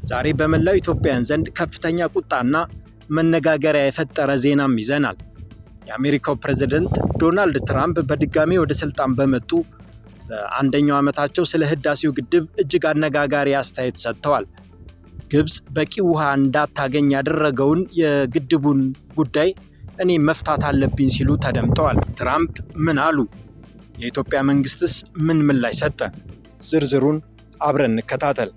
ዛሬ በመላው ኢትዮጵያውያን ዘንድ ከፍተኛ ቁጣና መነጋገሪያ የፈጠረ ዜናም ይዘናል። የአሜሪካው ፕሬዝዳንት ዶናልድ ትራምፕ በድጋሚ ወደ ስልጣን በመጡ በአንደኛው ዓመታቸው ስለ ህዳሴው ግድብ እጅግ አነጋጋሪ አስተያየት ሰጥተዋል። ግብጽ በቂ ውሃ እንዳታገኝ ያደረገውን የግድቡን ጉዳይ እኔ መፍታት አለብኝ ሲሉ ተደምጠዋል። ትራምፕ ምን አሉ? የኢትዮጵያ መንግስትስ ምን ምላሽ ሰጠ? ዝርዝሩን አብረን እንከታተል።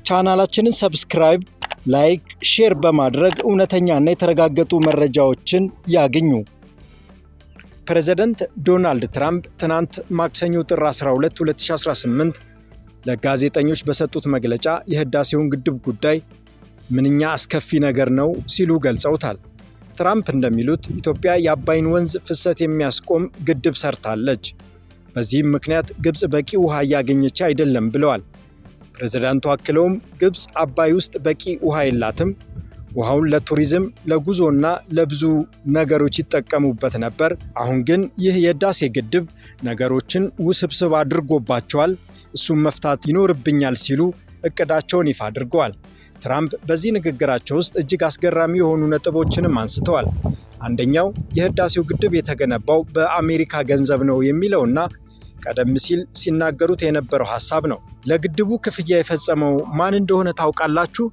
ቻናላችንን ሰብስክራይብ፣ ላይክ፣ ሼር በማድረግ እውነተኛና የተረጋገጡ መረጃዎችን ያግኙ። ፕሬዝዳንት ዶናልድ ትራምፕ ትናንት ማክሰኞ ጥር 12 2018 ለጋዜጠኞች በሰጡት መግለጫ የህዳሴውን ግድብ ጉዳይ ምንኛ አስከፊ ነገር ነው ሲሉ ገልጸውታል። ትራምፕ እንደሚሉት ኢትዮጵያ የአባይን ወንዝ ፍሰት የሚያስቆም ግድብ ሰርታለች። በዚህም ምክንያት ግብጽ በቂ ውሃ እያገኘች አይደለም ብለዋል። ፕሬዝዳንቱ አክለውም ግብጽ አባይ ውስጥ በቂ ውሃ የላትም፣ ውሃውን ለቱሪዝም፣ ለጉዞና ለብዙ ነገሮች ይጠቀሙበት ነበር። አሁን ግን ይህ የህዳሴ ግድብ ነገሮችን ውስብስብ አድርጎባቸዋል፣ እሱም መፍታት ይኖርብኛል ሲሉ እቅዳቸውን ይፋ አድርገዋል። ትራምፕ በዚህ ንግግራቸው ውስጥ እጅግ አስገራሚ የሆኑ ነጥቦችንም አንስተዋል። አንደኛው የህዳሴው ግድብ የተገነባው በአሜሪካ ገንዘብ ነው የሚለውና ቀደም ሲል ሲናገሩት የነበረው ሐሳብ ነው። ለግድቡ ክፍያ የፈጸመው ማን እንደሆነ ታውቃላችሁ?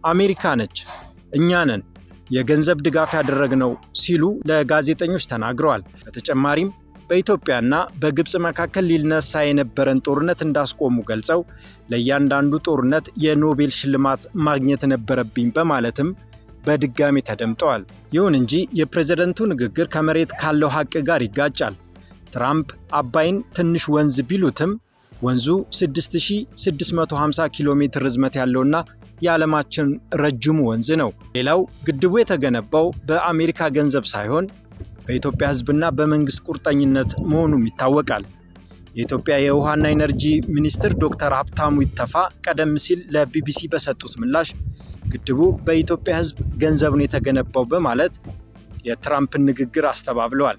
አሜሪካ ነች፣ እኛ ነን የገንዘብ ድጋፍ ያደረግነው ሲሉ ለጋዜጠኞች ተናግረዋል። በተጨማሪም በኢትዮጵያና በግብጽ መካከል ሊነሳ የነበረን ጦርነት እንዳስቆሙ ገልጸው ለእያንዳንዱ ጦርነት የኖቤል ሽልማት ማግኘት ነበረብኝ በማለትም በድጋሚ ተደምጠዋል። ይሁን እንጂ የፕሬዝዳንቱ ንግግር ከመሬት ካለው ሀቅ ጋር ይጋጫል። ትራምፕ አባይን ትንሽ ወንዝ ቢሉትም ወንዙ 6650 ኪሎ ሜትር ርዝመት ያለውና የዓለማችን ረጅሙ ወንዝ ነው። ሌላው ግድቡ የተገነባው በአሜሪካ ገንዘብ ሳይሆን በኢትዮጵያ ሕዝብና በመንግስት ቁርጠኝነት መሆኑም ይታወቃል። የኢትዮጵያ የውሃና ኢነርጂ ሚኒስትር ዶክተር ሀብታሙ ኢተፋ ቀደም ሲል ለቢቢሲ በሰጡት ምላሽ ግድቡ በኢትዮጵያ ሕዝብ ገንዘብ ነው የተገነባው በማለት የትራምፕን ንግግር አስተባብለዋል።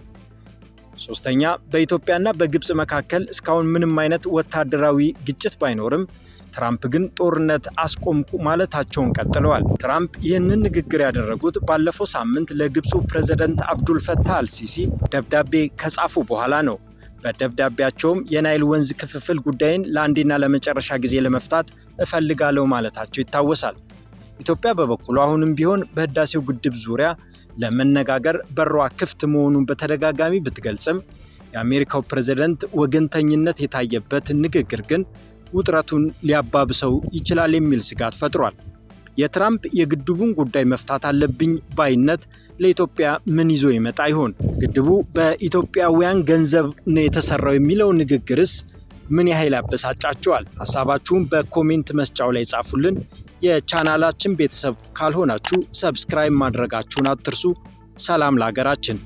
ሶስተኛ፣ በኢትዮጵያና በግብጽ መካከል እስካሁን ምንም አይነት ወታደራዊ ግጭት ባይኖርም ትራምፕ ግን ጦርነት አስቆምኩ ማለታቸውን ቀጥለዋል። ትራምፕ ይህንን ንግግር ያደረጉት ባለፈው ሳምንት ለግብፁ ፕሬዝዳንት አብዱል ፈታህ አልሲሲ ደብዳቤ ከጻፉ በኋላ ነው። በደብዳቤያቸውም የናይል ወንዝ ክፍፍል ጉዳይን ለአንዴና ለመጨረሻ ጊዜ ለመፍታት እፈልጋለሁ ማለታቸው ይታወሳል። ኢትዮጵያ በበኩሉ አሁንም ቢሆን በህዳሴው ግድብ ዙሪያ ለመነጋገር በሯ ክፍት መሆኑን በተደጋጋሚ ብትገልጽም የአሜሪካው ፕሬዝዳንት ወገንተኝነት የታየበት ንግግር ግን ውጥረቱን ሊያባብሰው ይችላል የሚል ስጋት ፈጥሯል። የትራምፕ የግድቡን ጉዳይ መፍታት አለብኝ ባይነት ለኢትዮጵያ ምን ይዞ ይመጣ ይሆን? ግድቡ በኢትዮጵያውያን ገንዘብ ነው የተሰራው የሚለው ንግግርስ ምን ያህል ያበሳጫቸዋል? ሐሳባችሁን በኮሜንት መስጫው ላይ ጻፉልን። የቻናላችን ቤተሰብ ካልሆናችሁ ሰብስክራይብ ማድረጋችሁን አትርሱ። ሰላም ለሀገራችን።